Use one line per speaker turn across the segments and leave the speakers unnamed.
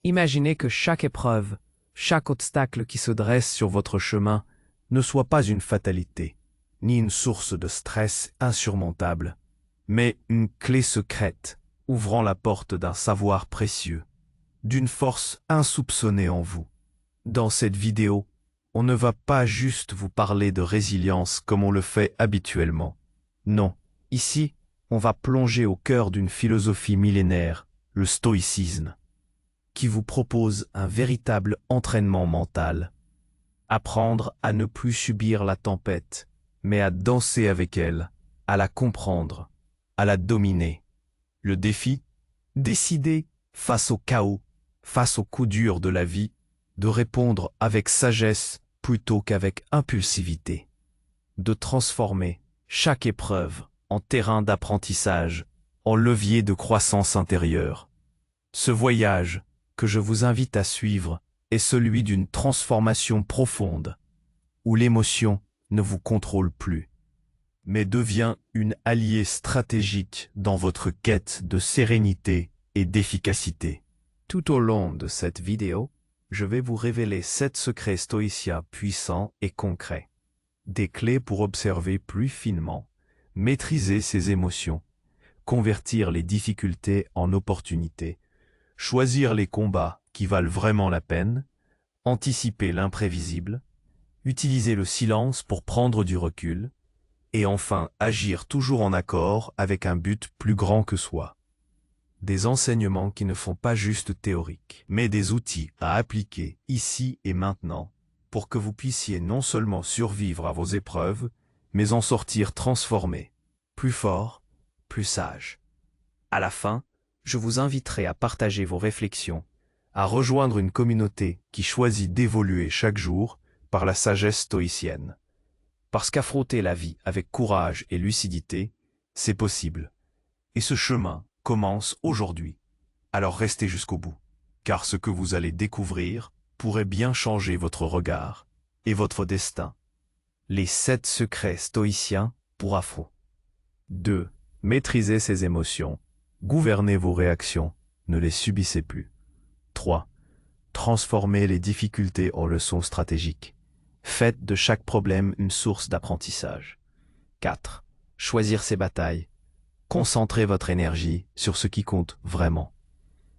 Imaginez que chaque épreuve, chaque obstacle qui se dresse sur votre chemin
ne soit pas une fatalité, ni une source de stress insurmontable, mais une clé secrète ouvrant la porte d'un savoir précieux, d'une force insoupçonnée en vous. Dans cette vidéo, on ne va pas juste vous parler de résilience comme on le fait habituellement. Non, ici, on va plonger au cœur d'une philosophie millénaire, le stoïcisme, qui vous propose un véritable entraînement mental. Apprendre à ne plus subir la tempête, mais à danser avec elle, à la comprendre, à la dominer. Le défi, décider, face au chaos, face aux coups durs de la vie, de répondre avec sagesse plutôt qu'avec impulsivité. De transformer chaque épreuve en terrain d'apprentissage, en levier de croissance intérieure. Ce voyage, que je vous invite à suivre, est celui d'une transformation profonde, où l'émotion ne vous contrôle plus, mais devient une alliée stratégique dans votre quête de sérénité et d'efficacité. Tout au long de cette vidéo, je vais vous révéler 7 secrets stoïciens puissants et concrets. Des clés pour observer plus finement, maîtriser ses émotions, convertir les difficultés en opportunités, choisir les combats qui valent vraiment la peine, anticiper l'imprévisible, utiliser le silence pour prendre du recul, et enfin agir toujours en accord avec un but plus grand que soi. Des enseignements qui ne font pas juste théoriques, mais des outils à appliquer ici et maintenant, pour que vous puissiez non seulement survivre à vos épreuves, mais en sortir transformé, plus fort, plus sage. À la fin, je vous inviterai à partager vos réflexions, à rejoindre une communauté qui choisit d'évoluer chaque jour par la sagesse stoïcienne. Parce qu'affronter la vie avec courage et lucidité, c'est possible. Et ce chemin commence aujourd'hui. Alors restez jusqu'au bout, car ce que vous allez découvrir pourrait bien changer votre regard et votre destin. Les 7 secrets stoïciens pour Afro. 2. Maîtrisez ses émotions. Gouvernez vos réactions, ne les subissez plus. 3. Transformez les difficultés en leçons stratégiques. Faites de chaque problème une source d'apprentissage. 4. Choisir ses batailles. Concentrez votre énergie sur ce qui compte vraiment.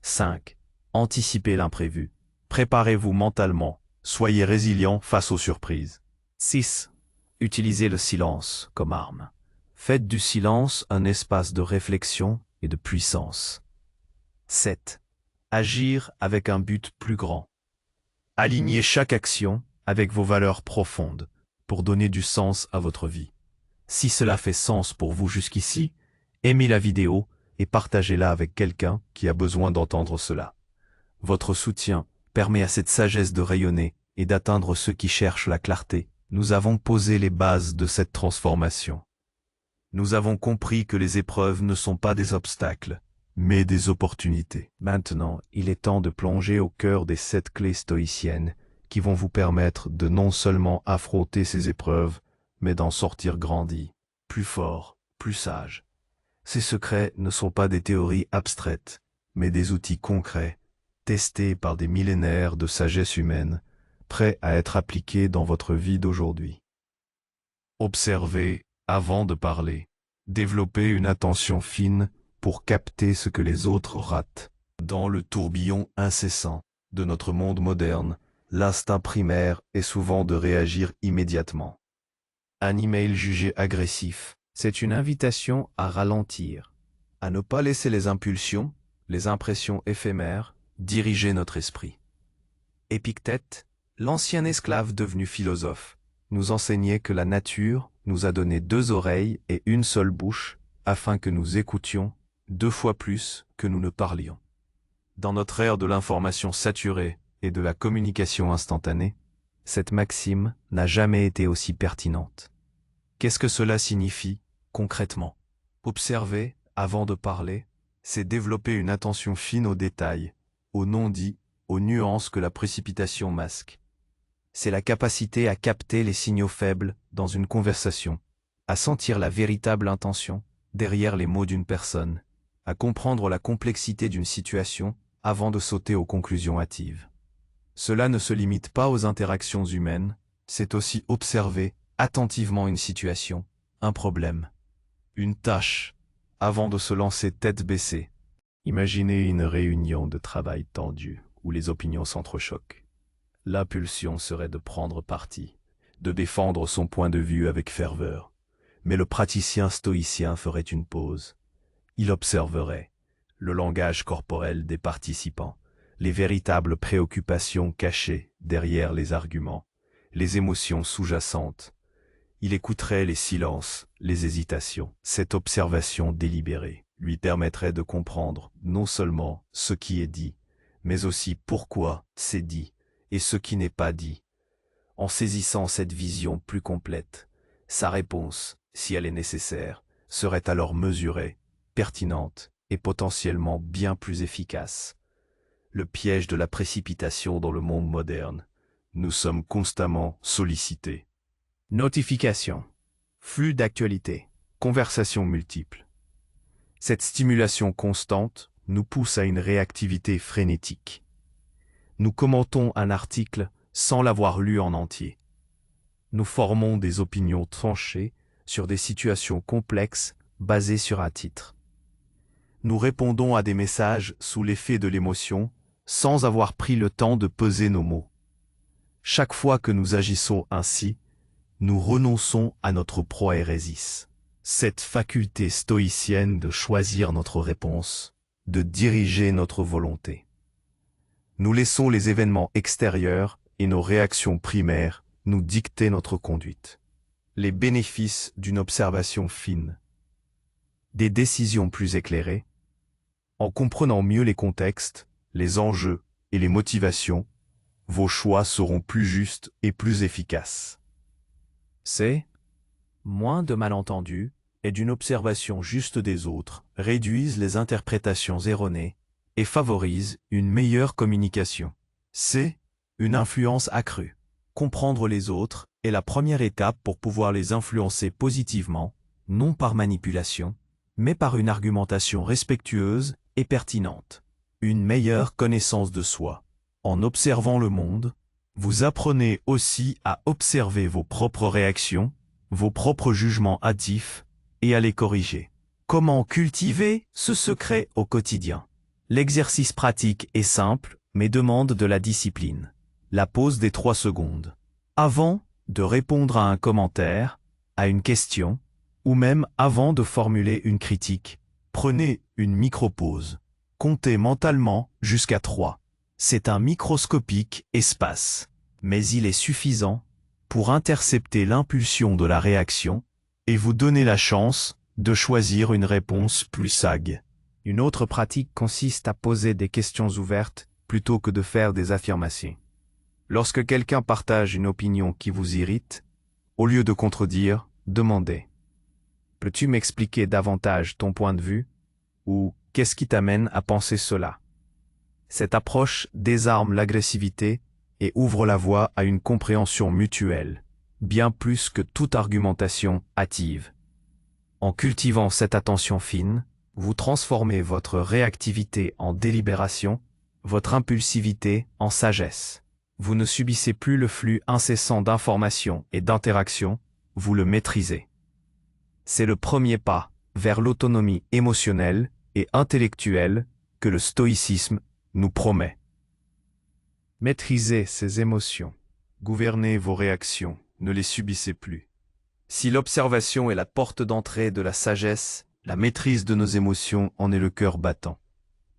5. Anticipez l'imprévu. Préparez-vous mentalement. Soyez résilient face aux surprises. 6. Utilisez le silence comme arme. Faites du silence un espace de réflexion et de puissance. 7. Agir avec un but plus grand. Alignez chaque action avec vos valeurs profondes pour donner du sens à votre vie. Si cela fait sens pour vous jusqu'ici, aimez la vidéo et partagez-la avec quelqu'un qui a besoin d'entendre cela. Votre soutien permet à cette sagesse de rayonner et d'atteindre ceux qui cherchent la clarté. Nous avons posé les bases de cette transformation. Nous avons compris que les épreuves ne sont pas des obstacles, mais des opportunités. Maintenant, il est temps de plonger au cœur des 7 clés stoïciennes qui vont vous permettre de non seulement affronter ces épreuves, mais d'en sortir grandi, plus fort, plus sage. Ces secrets ne sont pas des théories abstraites, mais des outils concrets, testés par des millénaires de sagesse humaine, prêts à être appliqués dans votre vie d'aujourd'hui. Observez avant de parler. Développez une attention fine pour capter ce que les autres ratent. Dans le tourbillon incessant de notre monde moderne, l'instinct primaire est souvent de réagir immédiatement. Un email jugé agressif, c'est une invitation à ralentir, à ne pas laisser les impulsions, les impressions éphémères, diriger notre esprit. Épictète, l'ancien esclave devenu philosophe, nous enseignait que la nature nous a donné 2 oreilles et une seule bouche, afin que nous écoutions 2 fois plus que nous ne parlions. Dans notre ère de l'information saturée et de la communication instantanée, cette maxime n'a jamais été aussi pertinente. Qu'est-ce que cela signifie, concrètement? Observer, avant de parler, c'est développer une attention fine aux détails, aux non-dits, aux nuances que la précipitation masque. C'est la capacité à capter les signaux faibles dans une conversation, à sentir la véritable intention derrière les mots d'une personne, à comprendre la complexité d'une situation avant de sauter aux conclusions hâtives. Cela ne se limite pas aux interactions humaines, c'est aussi observer attentivement une situation, un problème, une tâche, avant de se lancer tête baissée. Imaginez une réunion de travail tendue où les opinions s'entrechoquent. L'impulsion serait de prendre parti, de défendre son point de vue avec ferveur. Mais le praticien stoïcien ferait une pause. Il observerait le langage corporel des participants, les véritables préoccupations cachées derrière les arguments, les émotions sous-jacentes. Il écouterait les silences, les hésitations. Cette observation délibérée lui permettrait de comprendre non seulement ce qui est dit, mais aussi pourquoi c'est dit et ce qui n'est pas dit. En saisissant cette vision plus complète, sa réponse, si elle est nécessaire, serait alors mesurée, pertinente et potentiellement bien plus efficace. Le piège de la précipitation dans le monde moderne. Nous sommes constamment sollicités.
Notification. Flux d'actualité.
Conversations multiples. Cette stimulation constante nous pousse à une réactivité frénétique. Nous commentons un article sans l'avoir lu en entier. Nous formons des opinions tranchées sur des situations complexes basées sur un titre. Nous répondons à des messages sous l'effet de l'émotion sans avoir pris le temps de peser nos mots. Chaque fois que nous agissons ainsi, nous renonçons à notre proairésis, cette faculté stoïcienne de choisir notre réponse, de diriger notre volonté. Nous laissons les événements extérieurs et nos réactions primaires nous dicter notre conduite. Les bénéfices d'une observation fine. Des décisions plus éclairées. En comprenant mieux les contextes, les enjeux et les motivations, vos choix seront plus justes et plus efficaces.
C'est
Moins de malentendus et d'une observation juste des autres réduisent les interprétations erronées et favorisent une meilleure communication. C'est une influence accrue. Comprendre les autres est la première étape pour pouvoir les influencer positivement, non par manipulation, mais par une argumentation respectueuse et pertinente. Une meilleure connaissance de soi. En observant le monde, vous apprenez aussi à observer vos propres réactions, vos propres jugements hâtifs, et à les corriger. Comment cultiver ce secret au quotidien? L'exercice pratique est simple, mais demande de la discipline. La pause des 3 secondes. Avant de répondre à un commentaire, à une question, ou même avant de formuler une critique, prenez une micro-pause. Comptez mentalement jusqu'à 3. C'est un microscopique espace, mais il est suffisant pour intercepter l'impulsion de la réaction et vous donner la chance de choisir une réponse plus sage.
Une autre pratique consiste à poser des questions ouvertes plutôt que de faire des affirmations.
Lorsque quelqu'un partage une opinion qui vous irrite, au lieu de contredire, demandez « Peux-tu m'expliquer davantage ton point de vue ?» ou « Qu'est-ce qui t'amène à penser cela ?» Cette approche désarme l'agressivité et ouvre la voie à une compréhension mutuelle, bien plus que toute argumentation hâtive. En cultivant cette attention fine, vous transformez votre réactivité en délibération, votre impulsivité en sagesse. Vous ne subissez plus le flux incessant d'informations et d'interactions, vous le maîtrisez. C'est le premier pas vers l'autonomie émotionnelle et intellectuelle que le stoïcisme nous promet. Maîtrisez ces émotions. Gouvernez vos réactions, ne les subissez plus. Si l'observation est la porte d'entrée de la sagesse, la maîtrise de nos émotions en est le cœur battant.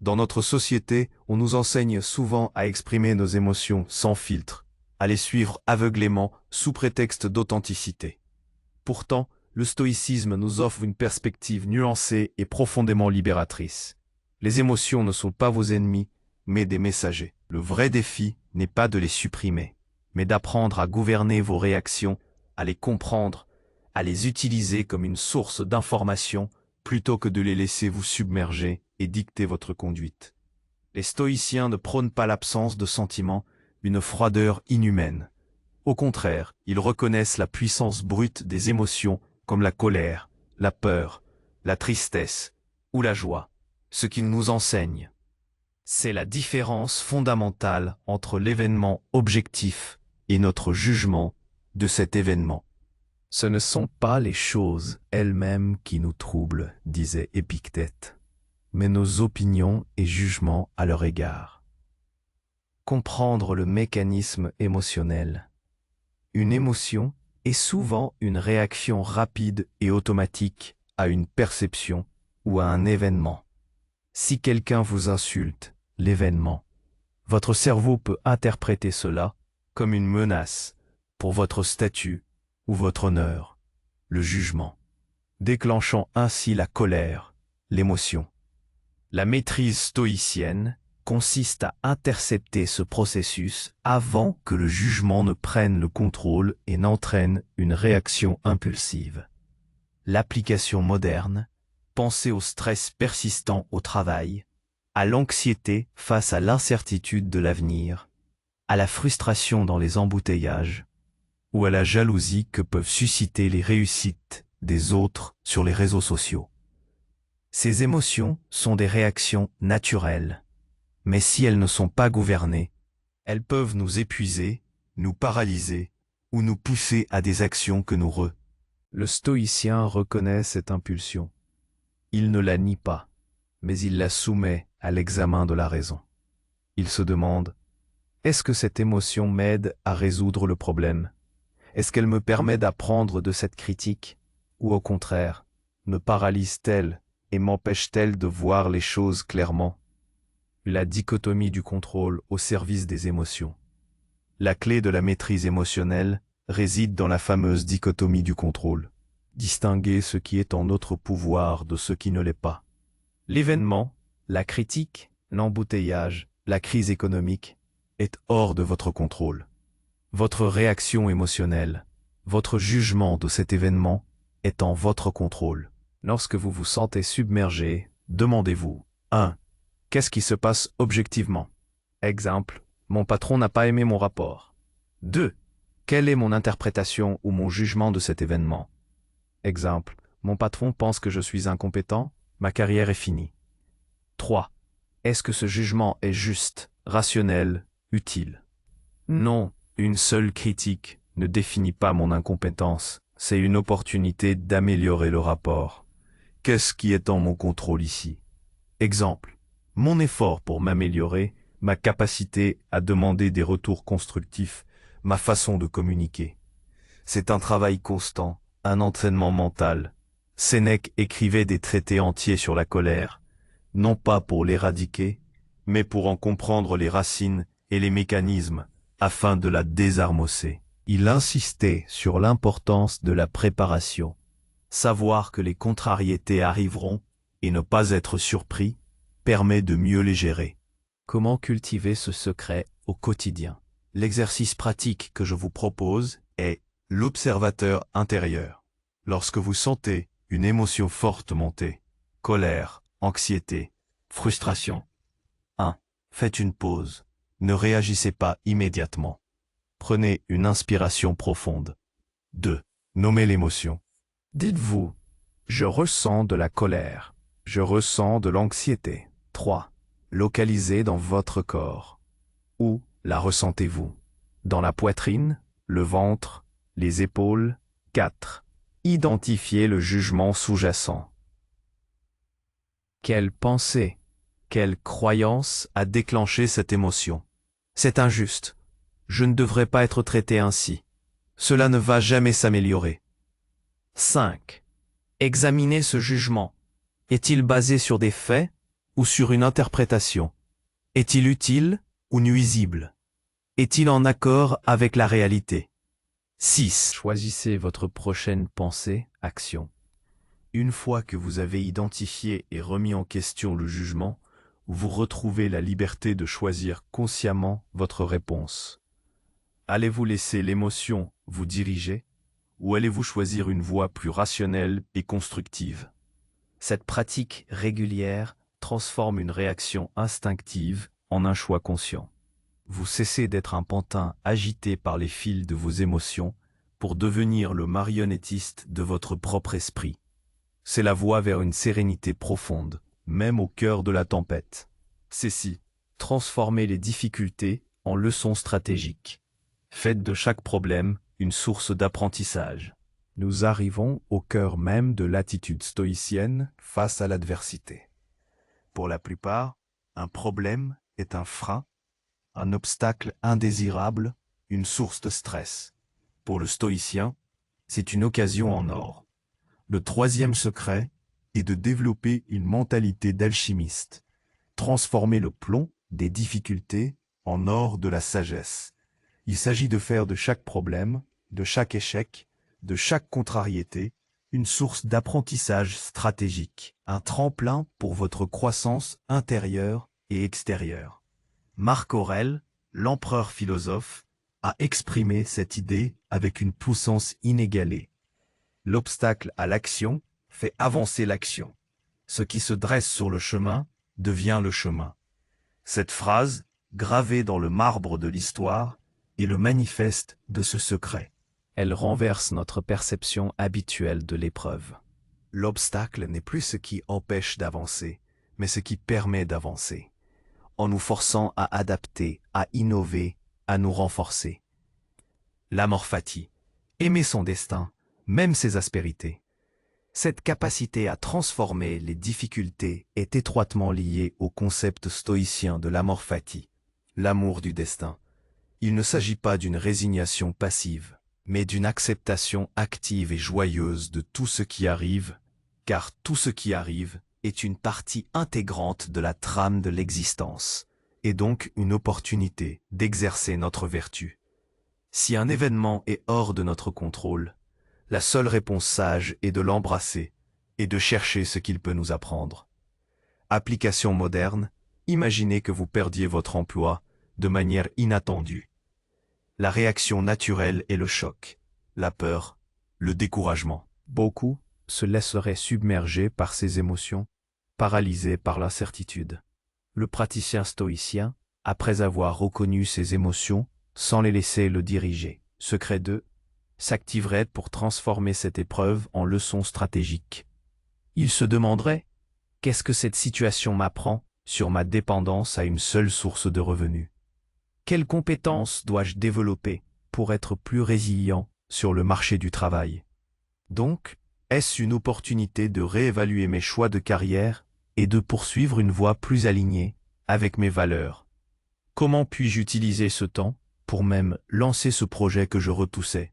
Dans notre société, on nous enseigne souvent à exprimer nos émotions sans filtre, à les suivre aveuglément sous prétexte d'authenticité. Pourtant, le stoïcisme nous offre une perspective nuancée et profondément libératrice. Les émotions ne sont pas vos ennemis, mais des messagers. Le vrai défi n'est pas de les supprimer, mais d'apprendre à gouverner vos réactions, à les comprendre, à les utiliser comme une source d'information, plutôt que de les laisser vous submerger et dicter votre conduite. Les stoïciens ne prônent pas l'absence de sentiments, une froideur inhumaine. Au contraire, ils reconnaissent la puissance brute des émotions comme la colère, la peur, la tristesse ou la joie, ce qu'ils nous enseignent. C'est la différence fondamentale entre l'événement objectif et notre jugement de cet événement. Ce ne sont pas les choses elles-mêmes qui nous troublent, disait Épictète, mais nos opinions et jugements à leur égard. Comprendre le mécanisme émotionnel. Une émotion est souvent une réaction rapide et automatique à une perception ou à un événement. Si quelqu'un vous insulte, l'événement, votre cerveau peut interpréter cela comme une menace pour votre statut ou votre honneur, le jugement, déclenchant ainsi la colère, l'émotion. La maîtrise stoïcienne consiste à intercepter ce processus avant que le jugement ne prenne le contrôle et n'entraîne une réaction impulsive. L'application moderne, pensée au stress persistant au travail, à l'anxiété face à l'incertitude de l'avenir, à la frustration dans les embouteillages, ou à la jalousie que peuvent susciter les réussites des autres sur les réseaux sociaux. Ces émotions sont des réactions naturelles, mais si elles ne sont pas gouvernées, elles peuvent nous épuiser, nous paralyser ou nous pousser à des actions que nous Le stoïcien reconnaît cette impulsion. Il ne la nie pas, mais il la soumet à l'examen de la raison. Il se demande, est-ce que cette émotion m'aide à résoudre le problème? Est-ce qu'elle me permet d'apprendre de cette critique? Ou au contraire, me paralyse-t-elle et m'empêche-t-elle de voir les choses clairement? La dichotomie du contrôle au service des émotions. La clé de la maîtrise émotionnelle réside dans la fameuse dichotomie du contrôle. Distinguer ce qui est en notre pouvoir de ce qui ne l'est pas. L'événement, la critique, l'embouteillage, la crise économique est hors de votre contrôle. Votre réaction émotionnelle, votre jugement de cet événement est en votre contrôle. Lorsque vous vous sentez submergé, demandez-vous 1. Qu'est-ce qui se passe objectivement? Exemple, mon patron n'a pas aimé mon rapport. 2. Quelle est mon interprétation ou mon jugement de cet événement? Exemple, mon patron pense que je suis incompétent, ma carrière est finie. 3. Est-ce que ce jugement est juste, rationnel, utile? Non, une seule critique ne définit pas mon incompétence, c'est une opportunité d'améliorer le rapport. Qu'est-ce qui est en mon contrôle ici? Exemple, mon effort pour m'améliorer, ma capacité à demander des retours constructifs, ma façon de communiquer. C'est un travail constant, un entraînement mental. Sénèque écrivait des traités entiers sur la colère, non pas pour l'éradiquer, mais pour en comprendre les racines et les mécanismes, afin de la désarmosser. Il insistait sur l'importance de la préparation. Savoir que les contrariétés arriveront et ne pas être surpris permet de mieux les gérer. Comment cultiver ce secret au quotidien? L'exercice pratique que je vous propose est l'observateur intérieur. Lorsque vous sentez une émotion forte monter, colère, anxiété, frustration. 1. Faites une pause. Ne réagissez pas immédiatement. Prenez une inspiration profonde. 2. Nommez l'émotion. Dites-vous, je ressens de la colère. Je ressens de l'anxiété. 3. Localisez dans votre corps. Où la ressentez-vous? Dans la poitrine, le ventre, les épaules. 4. Identifiez le jugement sous-jacent. Quelle pensée, quelle croyance a déclenché cette émotion? C'est injuste. Je ne devrais pas être traité ainsi. Cela ne va jamais s'améliorer. 5. Examinez ce jugement. Est-il basé sur des faits ou sur une interprétation? Est-il utile ou nuisible? Est-il en accord avec la réalité? 6. Choisissez votre prochaine pensée, action. Une fois que vous avez identifié et remis en question le jugement, vous retrouvez la liberté de choisir consciemment votre réponse. Allez-vous laisser l'émotion vous diriger ou allez-vous choisir une voie plus rationnelle et constructive? Cette pratique régulière transforme une réaction instinctive en un choix conscient. Vous cessez d'être un pantin agité par les fils de vos émotions pour devenir le marionnettiste de votre propre esprit. C'est la voie vers une sérénité profonde, même au cœur de la tempête. Ceci Transformez les difficultés en leçons stratégiques. Faites de chaque problème une source d'apprentissage.
Nous arrivons au cœur même de l'attitude stoïcienne face à l'adversité. Pour la plupart, un problème est un frein, un obstacle indésirable, une source de stress. Pour le stoïcien, c'est une occasion en or. Le troisième secret est de développer une mentalité d'alchimiste. Transformer le plomb des difficultés en or de la sagesse. Il s'agit de faire de chaque problème, de chaque échec, de chaque contrariété, une source d'apprentissage stratégique, un tremplin pour votre croissance intérieure et extérieure. Marc Aurèle, l'empereur philosophe, a exprimé cette idée avec une puissance inégalée. L'obstacle à l'action fait avancer l'action. Ce qui se dresse sur le chemin devient le chemin. Cette phrase, gravée dans le marbre de l'histoire, est le manifeste de ce secret. Elle renverse notre perception habituelle de l'épreuve. L'obstacle n'est plus ce qui empêche d'avancer, mais ce qui permet d'avancer, en nous forçant à adapter, à innover, à nous renforcer. L'amor fati, aimer son destin, même ses aspérités. Cette capacité à transformer les difficultés est étroitement liée au concept stoïcien de l'amor fati, l'amour du destin. Il ne s'agit pas d'une résignation passive, mais d'une acceptation active et joyeuse de tout ce qui arrive, car tout ce qui arrive est une partie intégrante de la trame de l'existence, et donc une opportunité d'exercer notre vertu. Si un événement est hors de notre contrôle, la seule réponse sage est de l'embrasser et de chercher ce qu'il peut nous apprendre. Application moderne, imaginez que vous perdiez votre emploi de manière inattendue. La réaction naturelle est le choc, la peur, le découragement. Beaucoup se laisseraient submerger par ces émotions, paralysés par l'incertitude. Le praticien stoïcien, après avoir reconnu ses émotions, sans les laisser le diriger, secret 2, s'activerait pour transformer cette épreuve en leçon stratégique. Il se demanderait « Qu'est-ce que cette situation m'apprend sur ma dépendance à une seule source de revenus ? Quelles compétences dois-je développer pour être plus résilient sur le marché du travail ? Donc, est-ce une opportunité de réévaluer mes choix de carrière et de poursuivre une voie plus alignée avec mes valeurs ? Comment puis-je utiliser ce temps pour même lancer ce projet que je repoussais ?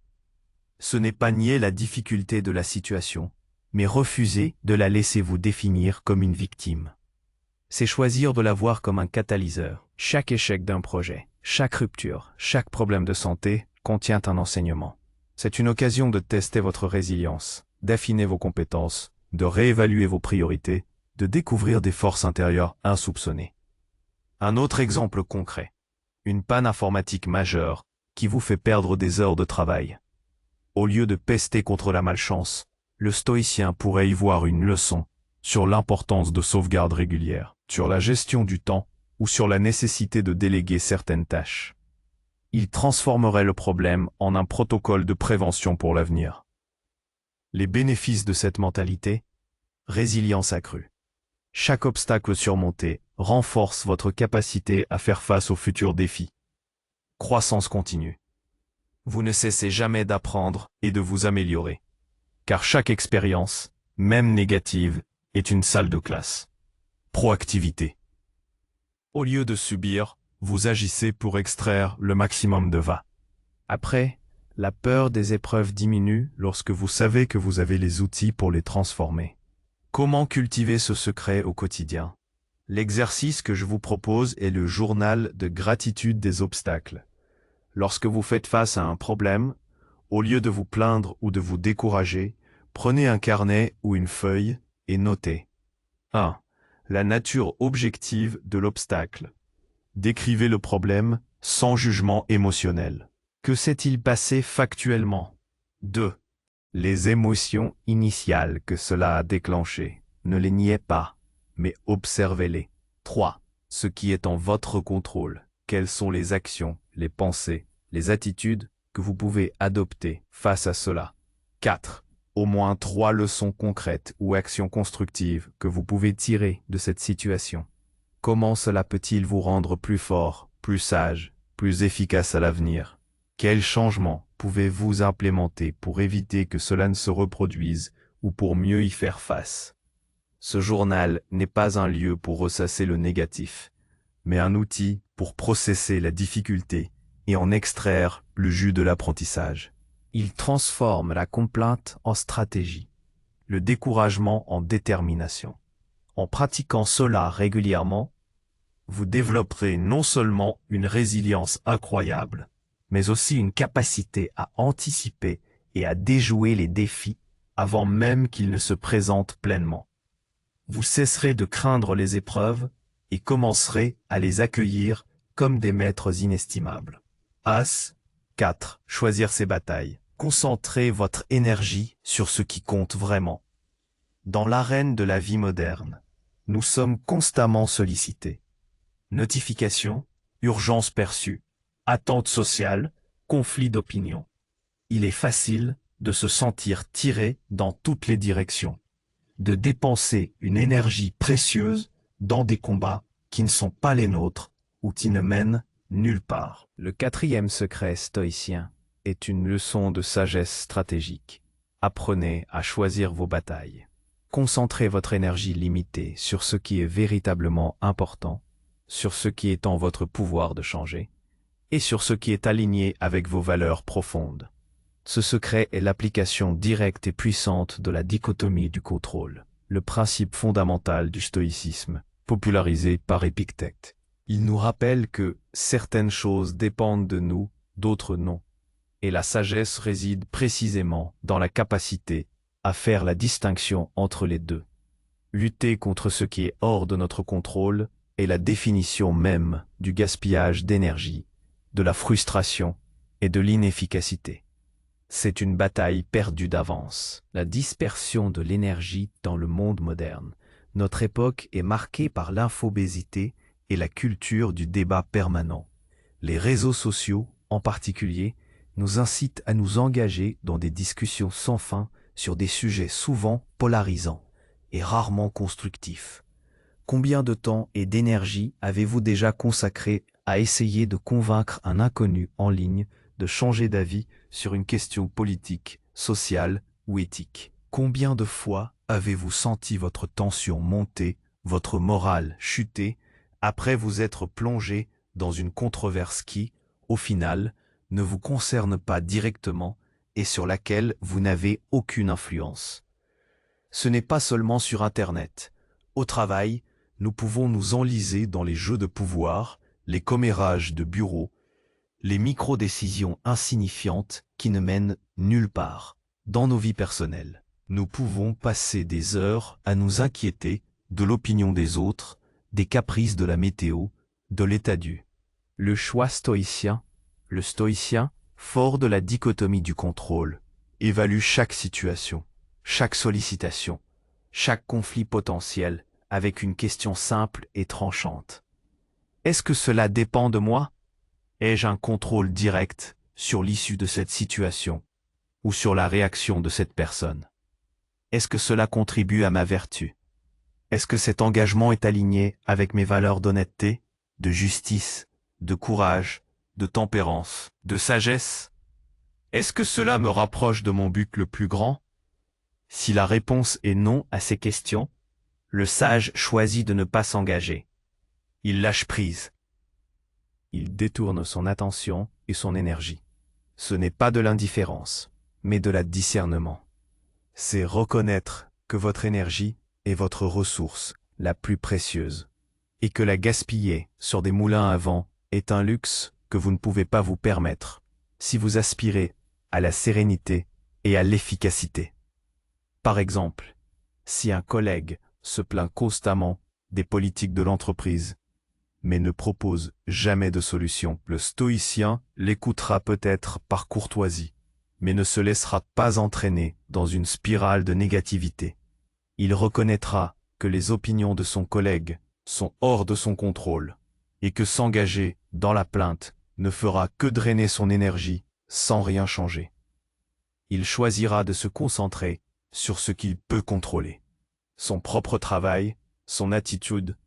Ce n'est pas nier la difficulté de la situation, mais refuser de la laisser vous définir comme une victime. C'est choisir de la voir comme un catalyseur. Chaque échec d'un projet, chaque rupture, chaque problème de santé contient un enseignement. C'est une occasion de tester votre résilience, d'affiner vos compétences, de réévaluer vos priorités, de découvrir des forces intérieures insoupçonnées. Un autre exemple concret. Une panne informatique majeure qui vous fait perdre des heures de travail. Au lieu de pester contre la malchance, le stoïcien pourrait y voir une leçon sur l'importance de sauvegarde régulière, sur la gestion du temps ou sur la nécessité de déléguer certaines tâches. Il transformerait le problème en un protocole de prévention pour l'avenir. Les bénéfices de cette mentalité? Résilience accrue. Chaque obstacle surmonté renforce votre capacité à faire face aux futurs défis. Croissance continue. Vous ne cessez jamais d'apprendre et de vous améliorer. Car chaque expérience, même négative, est une salle de classe. Proactivité. Au lieu de subir, vous agissez pour extraire le maximum de va. Après, la peur des épreuves diminue lorsque vous savez que vous avez les outils pour les transformer. Comment cultiver ce secret au quotidien? L'exercice que je vous propose est le journal de gratitude des obstacles. Lorsque vous faites face à un problème, au lieu de vous plaindre ou de vous décourager, prenez un carnet ou une feuille et notez. 1. La nature objective de l'obstacle. Décrivez le problème sans jugement émotionnel. Que s'est-il passé factuellement? 2. Les émotions initiales que cela a déclenchées. Ne les niez pas, mais observez-les. 3. Ce qui est en votre contrôle. Quelles sont les actions, les pensées, les attitudes que vous pouvez adopter face à cela? 4. Au moins 3 leçons concrètes ou actions constructives que vous pouvez tirer de cette situation.
Comment cela peut-il vous rendre plus fort, plus sage, plus efficace à l'avenir? Quels changements pouvez-vous implémenter pour éviter que cela ne se reproduise ou pour mieux y faire face? Ce journal n'est pas un lieu pour ressasser le négatif, mais un outil pour processer la difficulté et en extraire le jus de l'apprentissage. Il transforme la complainte en stratégie, le découragement en détermination. En pratiquant cela régulièrement, vous développerez non seulement une résilience incroyable, mais aussi une capacité à anticiper et à déjouer les défis avant même qu'ils ne se présentent pleinement. Vous cesserez de craindre les épreuves et commencerez à les accueillir comme des maîtres inestimables. As 4. Choisir ses batailles. Concentrez votre énergie sur ce qui compte vraiment. Dans l'arène de la vie moderne, nous sommes constamment sollicités. Notifications, urgences perçues, attentes sociales, conflits d'opinion. Il est facile de se sentir tiré dans toutes les directions, de dépenser une énergie précieuse dans des combats qui ne sont pas les nôtres ou qui ne mènent nulle part. Le 4e secret stoïcien est une leçon de sagesse stratégique. Apprenez à choisir vos batailles. Concentrez votre énergie limitée sur ce qui est véritablement important, sur ce qui est en votre pouvoir de changer, et sur ce qui est aligné avec vos valeurs profondes. Ce secret est l'application directe et puissante de la dichotomie du contrôle, le principe fondamental du stoïcisme, popularisé par Épictète. Il nous rappelle que certaines choses dépendent de nous, d'autres non, et la sagesse réside précisément dans la capacité à faire la distinction entre les deux. Lutter contre ce qui est hors de notre contrôle est la définition même du gaspillage d'énergie, de la frustration et de l'inefficacité. C'est une bataille perdue d'avance. La dispersion de l'énergie dans le monde moderne. Notre époque est marquée par l'infobésité et la culture du débat permanent. Les réseaux sociaux, en particulier, nous incitent à nous engager dans des discussions sans fin sur des sujets souvent polarisants et rarement constructifs. Combien de temps et d'énergie avez-vous déjà consacré à essayer de convaincre un inconnu en ligne de changer d'avis sur une question politique, sociale ou éthique? Combien de fois avez-vous senti votre tension monter, votre morale chuter, après vous être plongé dans une controverse qui, au final, ne vous concerne pas directement et sur laquelle vous n'avez aucune influence? Ce n'est pas seulement sur Internet. Au travail, nous pouvons nous enliser dans les jeux de pouvoir, les commérages de bureau, les micro-décisions insignifiantes qui ne mènent nulle part. Dans nos vies personnelles, nous pouvons passer des heures à nous inquiéter de l'opinion des autres, des caprices de la météo, de l'état du. Le choix stoïcien, le stoïcien, fort de la dichotomie du contrôle, évalue chaque situation, chaque sollicitation, chaque conflit potentiel avec une question simple et tranchante. Est-ce que cela dépend de moi? Ai-je un contrôle direct sur l'issue de cette situation ou sur la réaction de cette personne? Est-ce que cela contribue à ma vertu? Est-ce que cet engagement est aligné avec mes valeurs d'honnêteté, de justice, de courage, de tempérance, de sagesse? Est-ce que cela me rapproche de mon but le plus grand? Si la réponse est non à ces questions, le sage choisit de ne pas s'engager. Il lâche prise. Il détourne son attention et son énergie. Ce n'est pas de l'indifférence, mais de la discernement. C'est reconnaître que votre énergie est votre ressource la plus précieuse, et que la gaspiller sur des moulins à vent est un luxe que vous ne pouvez pas vous permettre si vous aspirez à la sérénité et à l'efficacité. Par exemple, si un collègue se plaint constamment des politiques de l'entreprise, mais ne propose jamais de solution, le stoïcien l'écoutera peut-être par courtoisie, mais ne se laissera pas entraîner dans une spirale de négativité. Il reconnaîtra que les opinions de son collègue sont hors de son contrôle, et que s'engager dans la plainte ne fera que drainer son énergie sans rien changer. Il choisira de se concentrer sur ce qu'il peut contrôler. Son propre travail, son attitude,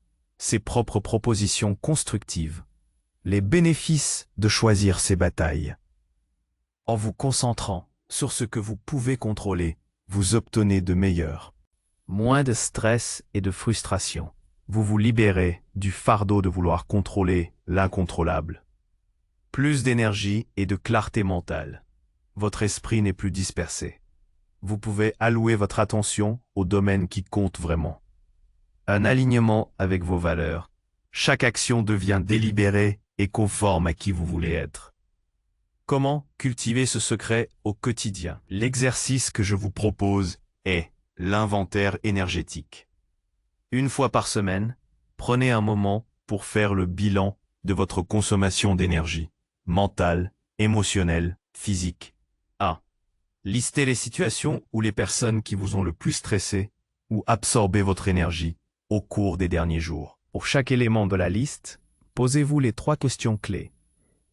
ses propres propositions constructives. Les bénéfices de choisir ses batailles. En vous concentrant sur ce que vous pouvez contrôler, vous obtenez de meilleurs. Moins de stress et de frustration. Vous vous libérez du fardeau de vouloir contrôler l'incontrôlable. Plus d'énergie et de clarté mentale. Votre esprit n'est plus dispersé. Vous pouvez allouer votre attention aux domaines qui comptent vraiment. Un alignement avec vos valeurs. Chaque action devient délibérée et conforme à qui vous voulez être. Comment cultiver ce secret au quotidien? L'exercice que je vous propose est l'inventaire énergétique. Une fois par semaine, prenez un moment pour faire le bilan de votre consommation d'énergie, mentale, émotionnelle, physique. 1. Listez les situations ou les personnes qui vous ont le plus stressé ou absorbé votre énergie au cours des derniers jours. Pour chaque élément de la liste, posez-vous les 3 questions clés.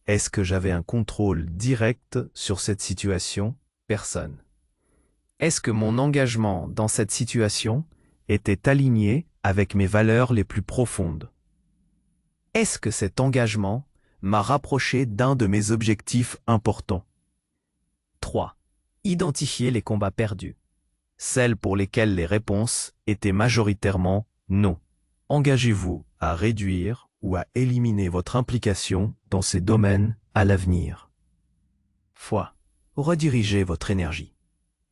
Est-ce que j'avais un contrôle direct sur cette situation? Personne. Est-ce que mon engagement dans cette situation était aligné avec mes valeurs les plus profondes? Est-ce que cet engagement m'a rapproché d'un de mes objectifs importants? 3. Identifiez les combats perdus. Celles pour lesquelles les réponses étaient majoritairement non. Engagez-vous à réduire ou à éliminer votre implication dans ces domaines à l'avenir. Redirigez votre énergie.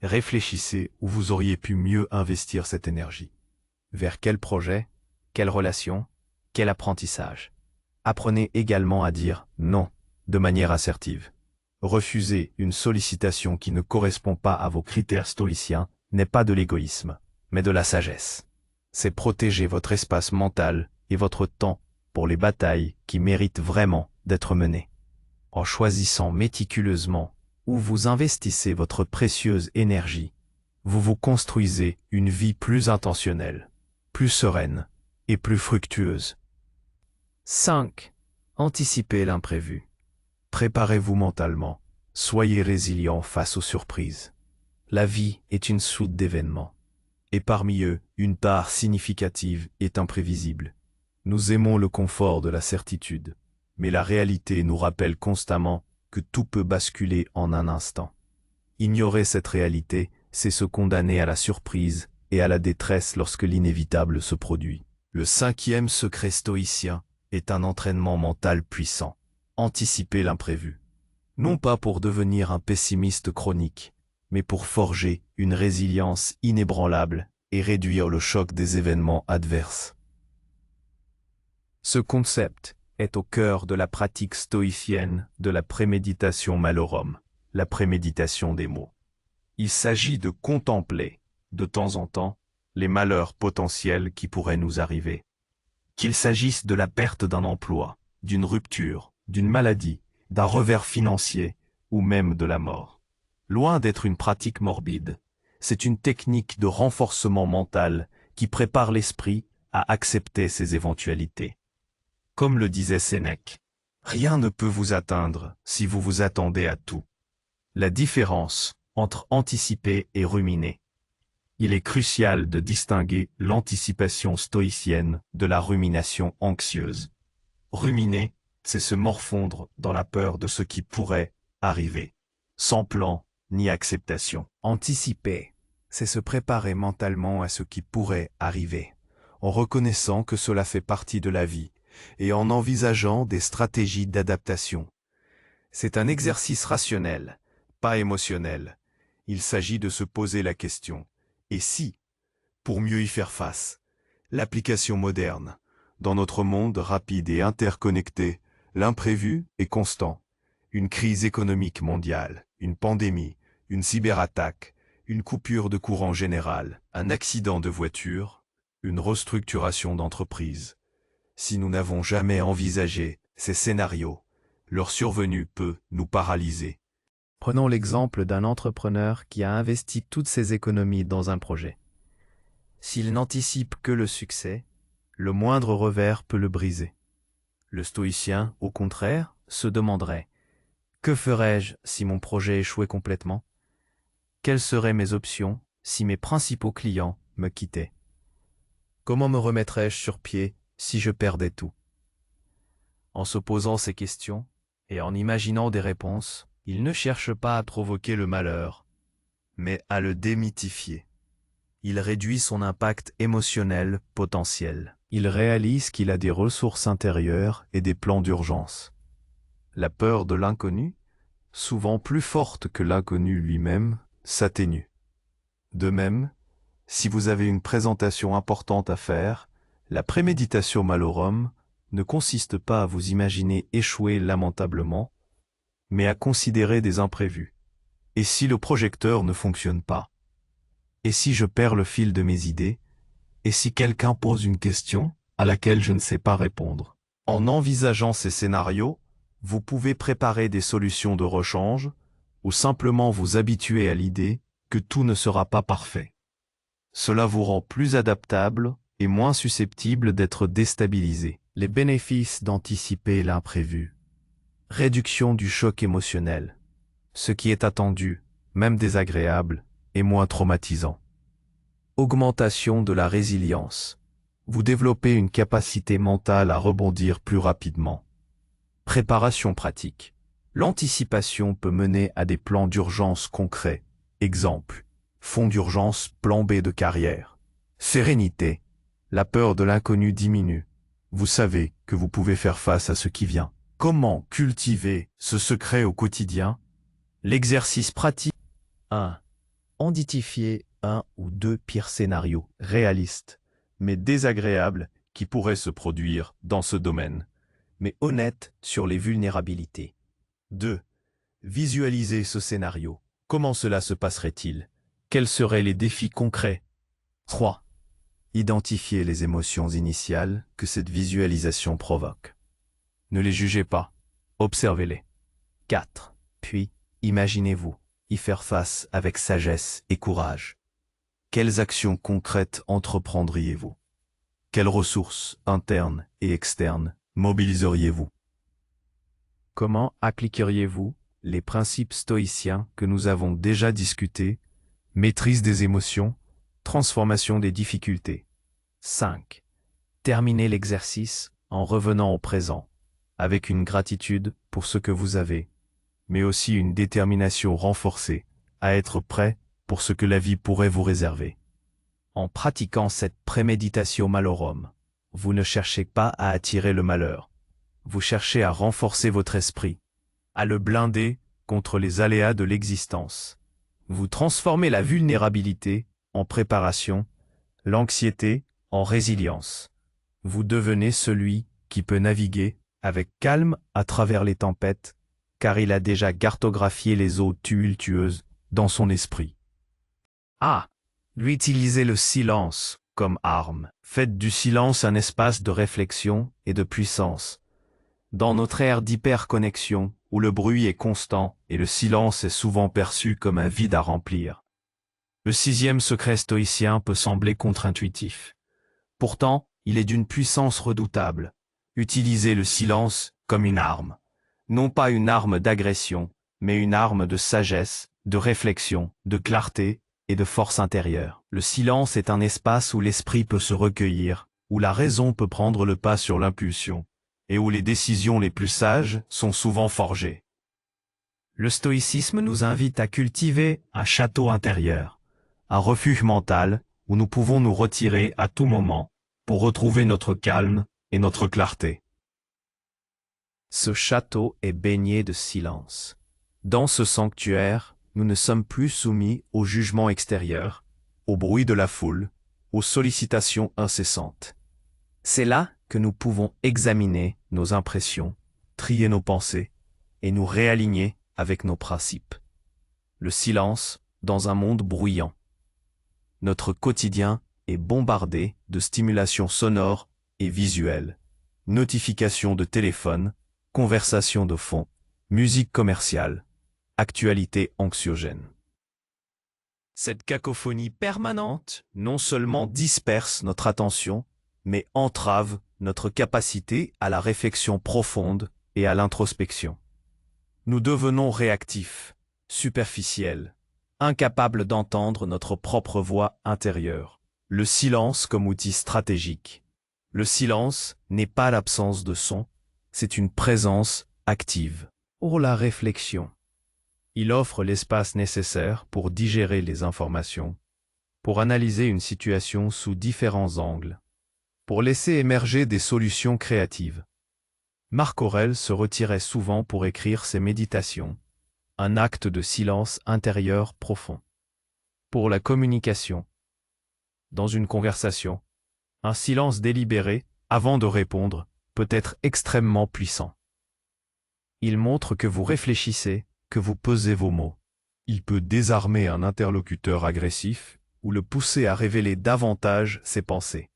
Réfléchissez où vous auriez pu mieux investir cette énergie. Vers quel projet, quelle relation, quel apprentissage. Apprenez également à dire non de manière assertive. Refuser une sollicitation qui ne correspond pas à vos critères stoïciens n'est pas de l'égoïsme, mais de la sagesse. C'est protéger votre espace mental et votre temps pour les batailles qui méritent vraiment d'être menées. En choisissant méticuleusement où vous investissez votre précieuse énergie, vous vous construisez une vie plus intentionnelle, plus sereine et plus fructueuse. 5. Anticipez l'imprévu. Préparez-vous mentalement. Soyez résilient face aux surprises. La vie est une suite d'événements. Et parmi eux, une part significative est imprévisible. Nous aimons le confort de la certitude, mais la réalité nous rappelle constamment que tout peut basculer en un instant. Ignorer cette réalité, c'est se condamner à la surprise et à la détresse lorsque l'inévitable se produit. Le 5e secret stoïcien est un entraînement mental puissant. Anticiper l'imprévu. Non pas pour devenir un pessimiste chronique, mais pour forger une résilience inébranlable et réduire le choc des événements adverses. Ce concept est au cœur de la pratique stoïcienne de la préméditation malorum, la préméditation des mots. Il s'agit de contempler, de temps en temps, les malheurs potentiels qui pourraient nous arriver. Qu'il s'agisse de la perte d'un emploi, d'une rupture, d'une maladie, d'un revers financier ou même de la mort. Loin d'être une pratique morbide, c'est une technique de renforcement mental qui prépare l'esprit à accepter ces éventualités. Comme le disait Sénèque, rien ne peut vous atteindre si vous vous attendez à tout. La différence entre anticiper et ruminer. Il est crucial de distinguer l'anticipation stoïcienne de la rumination anxieuse. Ruminer, c'est se morfondre dans la peur de ce qui pourrait arriver, sans plan ni acceptation. Anticiper, c'est se préparer mentalement à ce qui pourrait arriver, en reconnaissant que cela fait partie de la vie et en envisageant des stratégies d'adaptation. C'est un exercice rationnel, pas émotionnel. Il s'agit de se poser la question « et si ?» pour mieux y faire face. L'application moderne. Dans notre monde rapide et interconnecté, l'imprévu est constant. Une crise économique mondiale, une pandémie, une cyberattaque, une coupure de courant général, un accident de voiture, une restructuration d'entreprise. Si nous n'avons jamais envisagé ces scénarios, leur survenue peut nous paralyser. Prenons l'exemple d'un entrepreneur qui a investi toutes ses économies dans un projet. S'il n'anticipe que le succès, le moindre revers peut le briser. Le stoïcien, au contraire, se demanderait « Que ferais-je si mon projet échouait complètement? Quelles seraient mes options si mes principaux clients me quittaient? Comment me remettrais-je sur pied si je perdais tout? En se posant ces questions, et en imaginant des réponses, il ne cherche pas à provoquer le malheur, mais à le démythifier. Il réduit son impact émotionnel potentiel. Il réalise qu'il a des ressources intérieures et des plans d'urgence. La peur de l'inconnu, souvent plus forte que l'inconnu lui-même, s'atténue. De même, si vous avez une présentation importante à faire, la préméditation malorum ne consiste pas à vous imaginer échouer lamentablement, mais à considérer des imprévus. Et si le projecteur ne fonctionne pas? Et si je perds le fil de mes idées? Et si quelqu'un pose une question à laquelle je ne sais pas répondre? En envisageant ces scénarios, vous pouvez préparer des solutions de rechange ou simplement vous habituer à l'idée que tout ne sera pas parfait. Cela vous rend plus adaptable et moins susceptible d'être déstabilisé. Les bénéfices d'anticiper l'imprévu. Réduction du choc émotionnel. Ce qui est attendu, même désagréable, est moins traumatisant. Augmentation de la résilience. Vous développez une capacité mentale à rebondir plus rapidement. Préparation pratique. L'anticipation peut mener à des plans d'urgence concrets. Exemple, fonds d'urgence, plan B de carrière. Sérénité. La peur de l'inconnu diminue. Vous savez que vous pouvez faire face à ce qui vient. Comment cultiver ce secret au quotidien? L'exercice pratique. 1. Identifier un ou deux pires scénarios réalistes, mais désagréables qui pourraient se produire dans ce domaine, mais honnêtes sur les vulnérabilités. 2. Visualiser ce scénario. Comment cela se passerait-il? Quels seraient les défis concrets? 3. Identifier les émotions initiales que cette visualisation provoque. Ne les jugez pas, observez-les. 4. Puis, imaginez-vous y faire face avec sagesse et courage. Quelles actions concrètes entreprendriez-vous? Quelles ressources internes et externes mobiliseriez-vous? Comment appliqueriez-vous les principes stoïciens que nous avons déjà discutés? Maîtrise des émotions, transformation des difficultés. 5. Terminez l'exercice en revenant au présent, avec une gratitude pour ce que vous avez, mais aussi une détermination renforcée à être prêt pour ce que la vie pourrait vous réserver. En pratiquant cette préméditation malorum, vous ne cherchez pas à attirer le malheur, vous cherchez à renforcer votre esprit, à le blinder contre les aléas de l'existence. Vous transformez la vulnérabilité en préparation, l'anxiété en résilience. Vous devenez celui qui peut naviguer avec calme à travers les tempêtes, car il a déjà cartographié les eaux tumultueuses dans son esprit. Ah! Utilisez le silence comme arme. Faites du silence un espace de réflexion et de puissance. Dans notre ère d'hyperconnexion, où le bruit est constant et le silence est souvent perçu comme un vide à remplir, le 6e secret stoïcien peut sembler contre-intuitif. Pourtant, il est d'une puissance redoutable. Utilisez le silence comme une arme. Non pas une arme d'agression, mais une arme de sagesse, de réflexion, de clarté et de force intérieure. Le silence est un espace où l'esprit peut se recueillir, où la raison peut prendre le pas sur l'impulsion, et où les décisions les plus sages sont souvent forgées. Le stoïcisme nous invite à cultiver un château intérieur, un refuge mental où nous pouvons nous retirer à tout moment pour retrouver notre calme et notre clarté. Ce château est baigné de silence. Dans ce sanctuaire, nous ne sommes plus soumis au jugement extérieur, au bruit de la foule, aux sollicitations incessantes. C'est là que nous pouvons examiner nos impressions, trier nos pensées et nous réaligner avec nos principes. Le silence dans un monde bruyant. Notre quotidien est bombardé de stimulations sonores et visuelles, notifications de téléphone, conversations de fond, musique commerciale, actualité anxiogène. Cette cacophonie permanente non seulement disperse notre attention, mais entrave notre capacité à la réflexion profonde et à l'introspection. Nous devenons réactifs, superficiels, incapables d'entendre notre propre voix intérieure. Le silence comme outil stratégique. Le silence n'est pas l'absence de son, c'est une présence active. Pour la réflexion, il offre l'espace nécessaire pour digérer les informations, pour analyser une situation sous différents angles, pour laisser émerger des solutions créatives. Marc Aurèle se retirait souvent pour écrire ses méditations, un acte de silence intérieur profond. Pour la communication, dans une conversation, un silence délibéré, avant de répondre, peut être extrêmement puissant. Il montre que vous réfléchissez, que vous pesez vos mots.
Il peut désarmer un interlocuteur agressif
Ou le pousser à révéler davantage ses pensées.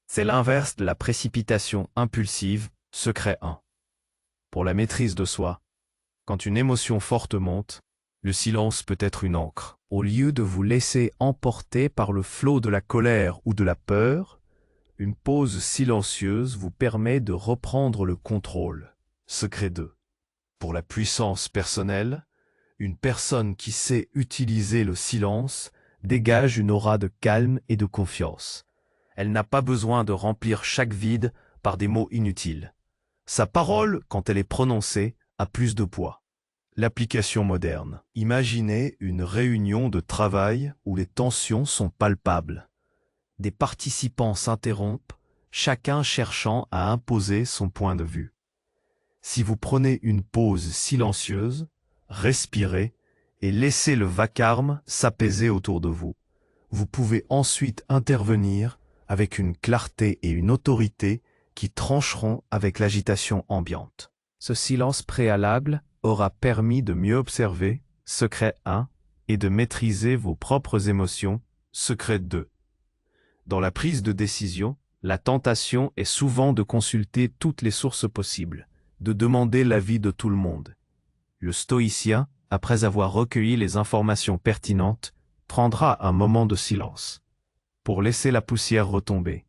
C'est l'inverse de la précipitation impulsive, secret 1. Pour la maîtrise de soi, quand une émotion forte monte, le silence peut être une ancre. Au lieu de vous laisser emporter par le flot de la colère ou de la peur, une pause silencieuse vous permet de reprendre le contrôle. Secret 2. Pour la puissance personnelle, une personne qui sait utiliser le silence dégage une aura de calme et de confiance. Elle n'a pas besoin de remplir chaque vide par des mots inutiles. Sa parole, quand elle est prononcée, a plus de poids. L'application moderne. Imaginez une réunion de travail où les tensions sont palpables. Des participants s'interrompent, chacun cherchant à imposer son point de vue. Si vous prenez une pause silencieuse, respirez et laissez le vacarme s'apaiser autour de vous, vous pouvez ensuite intervenir avec une clarté et une autorité qui trancheront avec l'agitation ambiante. Ce silence préalable aura permis de mieux observer, secret 1, et de maîtriser vos propres émotions, secret 2. Dans la prise de décision, la tentation est souvent de consulter toutes les sources possibles, de demander l'avis de tout le monde. Le stoïcien, après avoir recueilli les informations pertinentes, prendra un moment de silence, pour laisser la poussière retomber,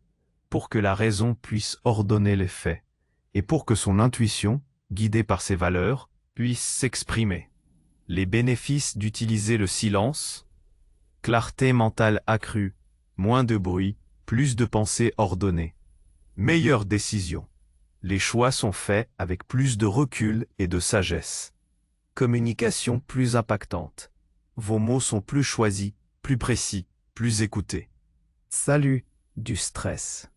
pour que la raison puisse ordonner les faits, et pour que son intuition, guidée par ses valeurs, puisse s'exprimer. Les bénéfices d'utiliser le silence: clarté mentale accrue, moins de bruit, plus de pensées ordonnées, meilleure décision. Les choix sont faits avec plus de recul et de sagesse. Communication plus impactante. Vos mots sont plus choisis, plus précis, plus écoutés. Salut du stress.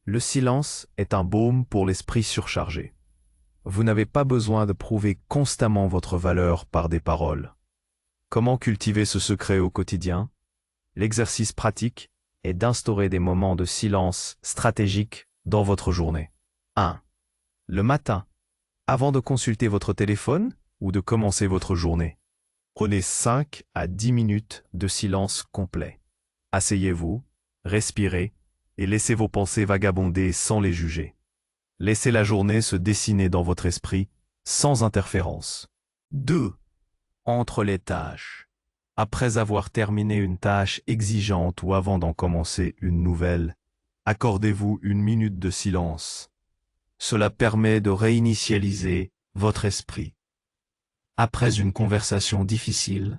Le silence est un baume pour l'esprit surchargé. Vous n'avez pas besoin de prouver constamment votre valeur par des paroles. Comment cultiver ce secret au quotidien? L'exercice pratique est d'instaurer des moments de silence stratégiques dans votre journée. 1. Le matin, avant de consulter votre téléphone ou de commencer votre journée, prenez 5 à 10 minutes de silence complet. Asseyez-vous, respirez et laissez vos pensées vagabonder sans les juger. Laissez la journée se dessiner dans votre esprit sans interférence. 2. Entre les tâches. Après avoir terminé une tâche exigeante ou avant d'en commencer une nouvelle, accordez-vous une minute de silence. Cela permet de réinitialiser votre esprit. Après une conversation difficile,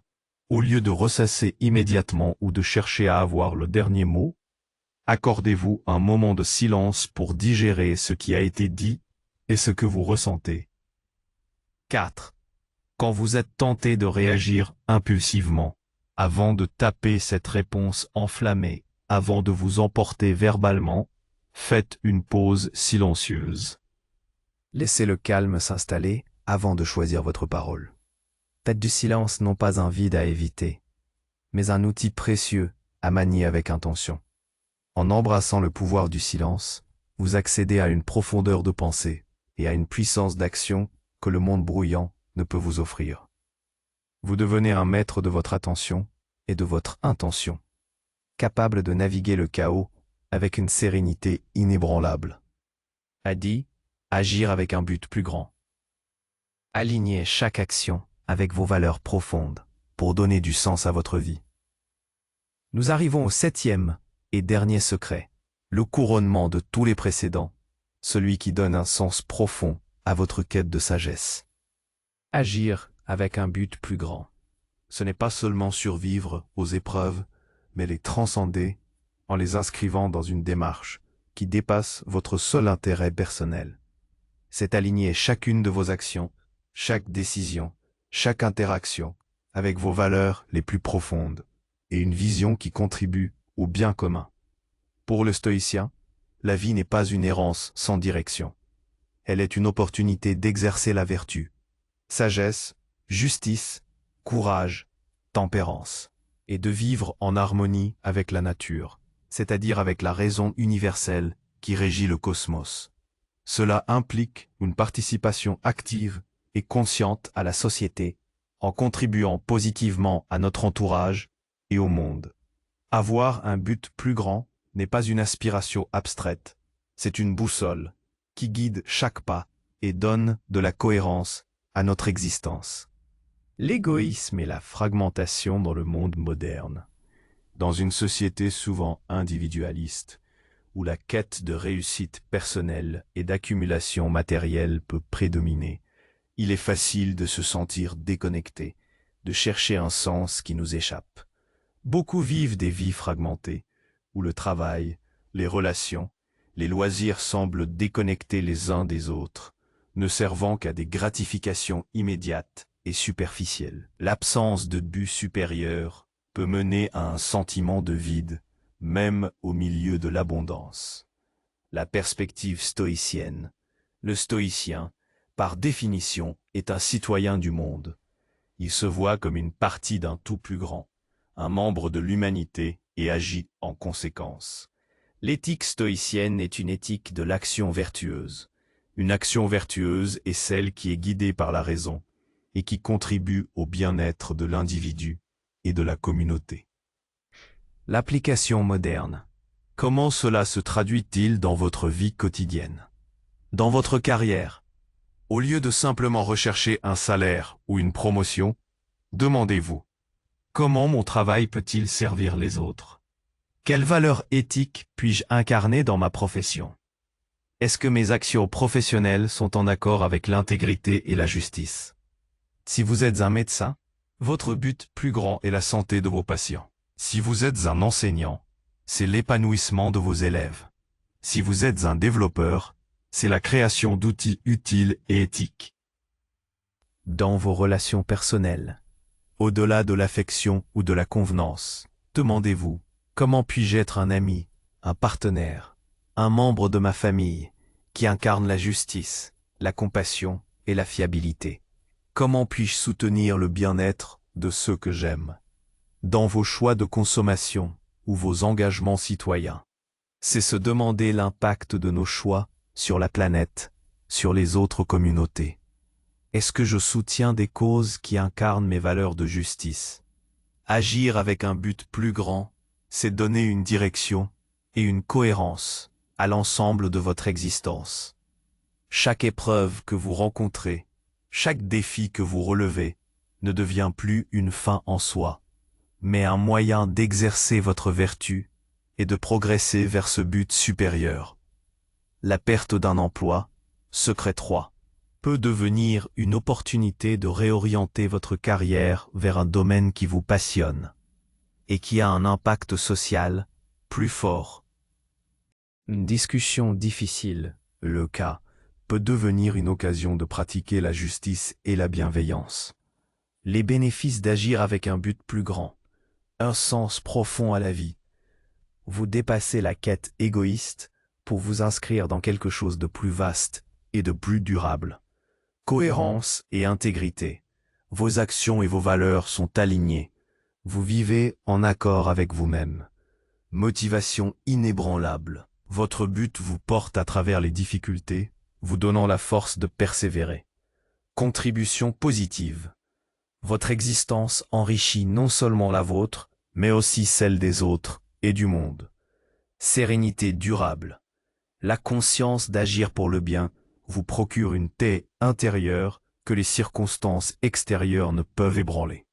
au lieu de ressasser immédiatement ou de chercher à avoir le dernier mot, accordez-vous un moment de silence pour digérer ce qui a été dit et ce que vous ressentez. 4. Quand vous êtes tenté de réagir impulsivement, avant de taper cette réponse enflammée, avant de vous emporter verbalement, faites une pause silencieuse. Laissez le calme s'installer avant de choisir votre parole. Faites du silence non pas un vide à éviter, mais un outil précieux à manier avec intention. En embrassant le pouvoir du silence, vous accédez à une profondeur de pensée et à une puissance d'action que le monde bruyant ne peut vous offrir. Vous devenez un maître de votre attention et de votre intention, capable de naviguer le chaos avec une sérénité inébranlable. Adi, agir avec un but plus grand. Alignez chaque action avec vos valeurs profondes pour donner du sens à votre vie. Nous arrivons au 7e et dernier secret, le couronnement de tous les précédents, celui qui donne un sens profond à votre quête de sagesse. Agir avec un but plus grand. Ce n'est pas seulement survivre aux épreuves, mais les transcender en les inscrivant dans une démarche qui dépasse votre seul intérêt personnel. C'est aligner chacune de vos actions, chaque décision, chaque interaction, avec vos valeurs les plus profondes, et une vision qui contribue au bien commun. Pour le stoïcien, la vie n'est pas une errance sans direction. Elle est une opportunité d'exercer la vertu, sagesse, justice, courage, tempérance, et de vivre en harmonie avec la nature, c'est-à-dire avec la raison universelle qui régit le cosmos. Cela implique une participation active et consciente à la société, en contribuant positivement à notre entourage et au monde. Avoir un but plus grand n'est pas une aspiration abstraite, c'est une boussole qui guide chaque pas et donne de la cohérence à notre existence. L'égoïsme et la fragmentation dans le monde moderne. Dans une société souvent individualiste, où la quête de réussite personnelle et d'accumulation matérielle peut prédominer, il est facile de se sentir déconnecté, de chercher un sens qui nous échappe. Beaucoup vivent des vies fragmentées, où le travail, les relations, les loisirs semblent déconnectés les uns des autres, ne servant qu'à des gratifications immédiates et superficielles. L'absence de but supérieur peut mener à un sentiment de vide, même au milieu de l'abondance. La perspective stoïcienne. Le stoïcien, par définition, est un citoyen du monde. Il se voit comme une partie d'un tout plus grand, un membre de l'humanité et agit en conséquence. L'éthique stoïcienne est une éthique de l'action vertueuse. Une action vertueuse est celle qui est guidée par la raison et qui contribue au bien-être de l'individu et de la communauté. L'application moderne. Comment cela se traduit-il dans votre vie quotidienne? Dans votre carrière, au lieu de simplement rechercher un salaire ou une promotion, demandez-vous: comment mon travail peut-il servir les autres? Quelles valeurs éthiques puis-je incarner dans ma profession? Est-ce que mes actions professionnelles sont en accord avec l'intégrité et la justice? Si vous êtes un médecin, votre but plus grand est la santé de vos patients. Si vous êtes un enseignant, c'est l'épanouissement de vos élèves. Si vous êtes un développeur, c'est la création d'outils utiles et éthiques. Dans vos relations personnelles, au-delà de l'affection ou de la convenance, demandez-vous: comment puis-je être un ami, un partenaire, un membre de ma famille qui incarne la justice, la compassion et la fiabilité? Comment puis-je soutenir le bien-être de ceux que j'aime? Dans vos choix de consommation ou vos engagements citoyens, c'est se demander l'impact de nos choix sur la planète, sur les autres communautés. Est-ce que je soutiens des causes qui incarnent mes valeurs de justice? Agir avec un but plus grand, c'est donner une direction et une cohérence à l'ensemble de votre existence. Chaque épreuve que vous rencontrez, chaque défi que vous relevez, ne devient plus une fin en soi, mais un moyen d'exercer votre vertu et de progresser vers ce but supérieur. La perte d'un emploi, secret 3, peut devenir une opportunité de réorienter votre carrière vers un domaine qui vous passionne et qui a un impact social plus fort. Une discussion difficile, le cas, peut devenir une occasion de pratiquer la justice et la bienveillance. Les bénéfices d'agir avec un but plus grand, un sens profond à la vie. Vous dépassez la quête égoïste pour vous inscrire dans quelque chose de plus vaste et de plus durable. Cohérence et intégrité. Vos actions et vos valeurs sont alignées. Vous vivez en accord avec vous-même. Motivation inébranlable. Votre but vous porte à travers les difficultés, vous donnant la force de persévérer. Contribution positive. Votre existence enrichit non seulement la vôtre, mais aussi celle des autres et du monde. Sérénité durable. La conscience d'agir pour le bien vous procure une paix intérieure que les circonstances extérieures ne peuvent ébranler.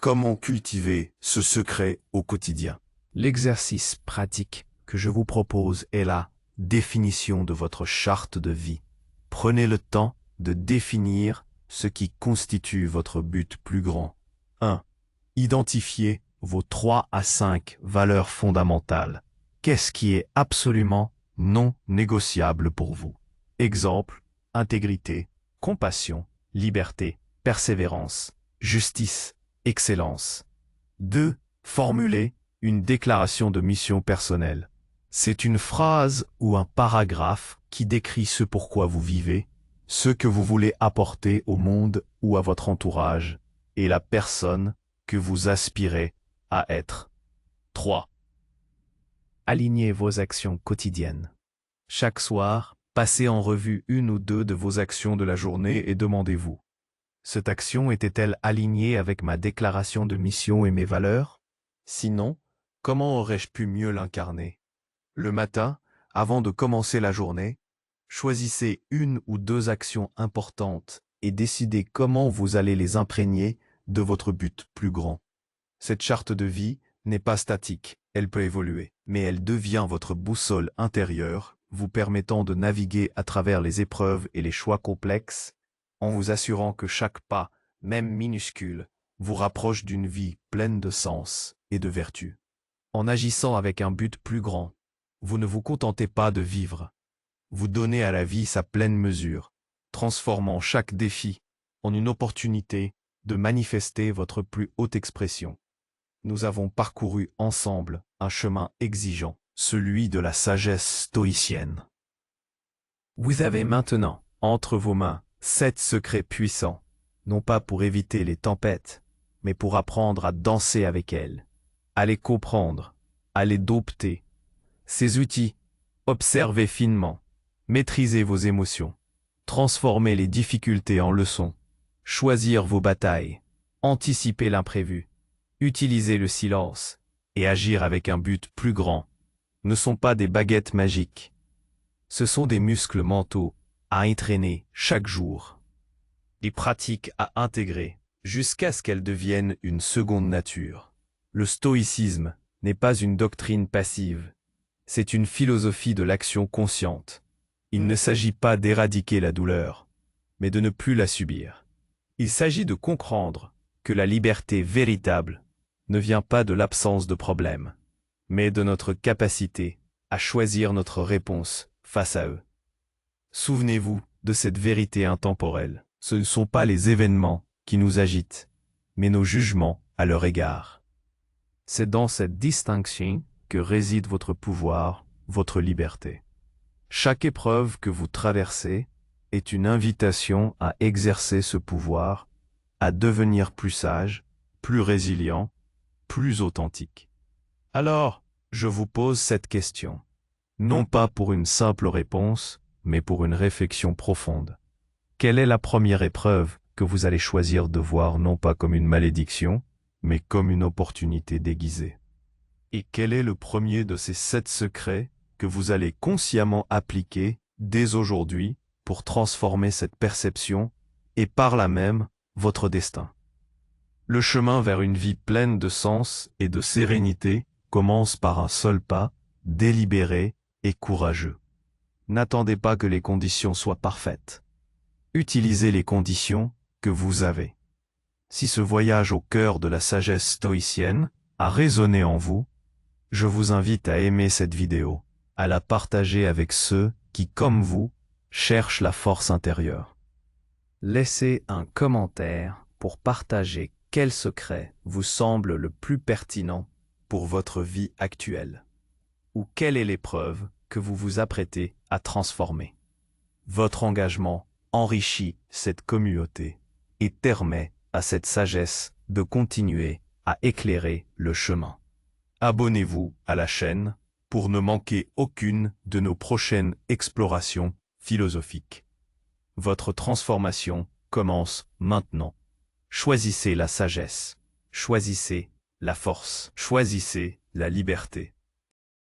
Comment cultiver ce secret au quotidien? L'exercice pratique que je vous propose est la définition de votre charte de vie. Prenez le temps de définir ce qui constitue votre but plus grand. 1. Identifiez vos 3 à 5 valeurs fondamentales. Qu'est-ce qui est absolument non négociables pour vous. Exemple, intégrité, compassion, liberté, persévérance, justice, excellence. 2. Formuler une déclaration de mission personnelle. C'est une phrase ou un paragraphe qui décrit ce pourquoi vous vivez, ce que vous voulez apporter au monde ou à votre entourage, et la personne que vous aspirez à être. 3. Alignez vos actions quotidiennes. Chaque soir, passez en revue une ou deux de vos actions de la journée et demandez-vous: cette action était-elle alignée avec ma déclaration de mission et mes valeurs? Sinon, comment aurais-je pu mieux l'incarner? Le matin, avant de commencer la journée, choisissez une ou deux actions importantes et décidez comment vous allez les imprégner de votre but plus grand. Cette charte de vie n'est pas statique, elle peut évoluer, mais elle devient votre boussole intérieure, vous permettant de naviguer à travers les épreuves et les choix complexes, en vous assurant que chaque pas, même minuscule, vous rapproche d'une vie pleine de sens et de vertu. En agissant avec un but plus grand, vous ne vous contentez pas de vivre. Vous donnez à la vie sa pleine mesure, transformant chaque défi en une opportunité de manifester votre plus haute expression. Nous avons parcouru ensemble un chemin exigeant, celui de la sagesse stoïcienne. Vous avez maintenant, entre vos mains, 7 secrets puissants, non pas pour éviter les tempêtes, mais pour apprendre à danser avec elles, à les comprendre, à les dompter. Ces outils, observez finement, maîtrisez vos émotions, transformez les difficultés en leçons, choisir vos batailles, anticiper l'imprévu, utiliser le silence et agir avec un but plus grand, ne sont pas des baguettes magiques. Ce sont des muscles mentaux à entraîner chaque jour, des pratiques à intégrer jusqu'à ce qu'elles deviennent une seconde nature. Le stoïcisme n'est pas une doctrine passive, c'est une philosophie de l'action consciente. Il ne s'agit pas d'éradiquer la douleur, mais de ne plus la subir. Il s'agit de comprendre que la liberté véritable ne vient pas de l'absence de problème, mais de notre capacité à choisir notre réponse face à eux. Souvenez-vous de cette vérité intemporelle. Ce ne sont pas les événements qui nous agitent, mais nos jugements à leur égard. C'est dans cette distinction que réside votre pouvoir, votre liberté. Chaque épreuve que vous traversez est une invitation à exercer ce pouvoir, à devenir plus sage, plus résilient, plus authentique. Alors, je vous pose cette question, non pas pour une simple réponse, mais pour une réflexion profonde. Quelle est la première épreuve que vous allez choisir de voir non pas comme une malédiction, mais comme une opportunité déguisée? Et quel est le premier de ces 7 secrets que vous allez consciemment appliquer dès aujourd'hui pour transformer cette perception et par là même votre destin? Le chemin vers une vie pleine de sens et de sérénité commence par un seul pas, délibéré et courageux. N'attendez pas que les conditions soient parfaites. Utilisez les conditions que vous avez. Si ce voyage au cœur de la sagesse stoïcienne a résonné en vous, je vous invite à aimer cette vidéo, à la partager avec ceux qui, comme vous, cherchent la force intérieure. Laissez un commentaire pour partager quel secret vous semble le plus pertinent pour votre vie actuelle, ou quelle est l'épreuve que vous vous apprêtez à transformer. Votre engagement enrichit cette communauté et permet à cette sagesse de continuer à éclairer le chemin. Abonnez-vous à la chaîne pour ne manquer aucune de nos prochaines explorations philosophiques. Votre transformation commence maintenant. Choisissez la sagesse, choisissez la force, choisissez la liberté.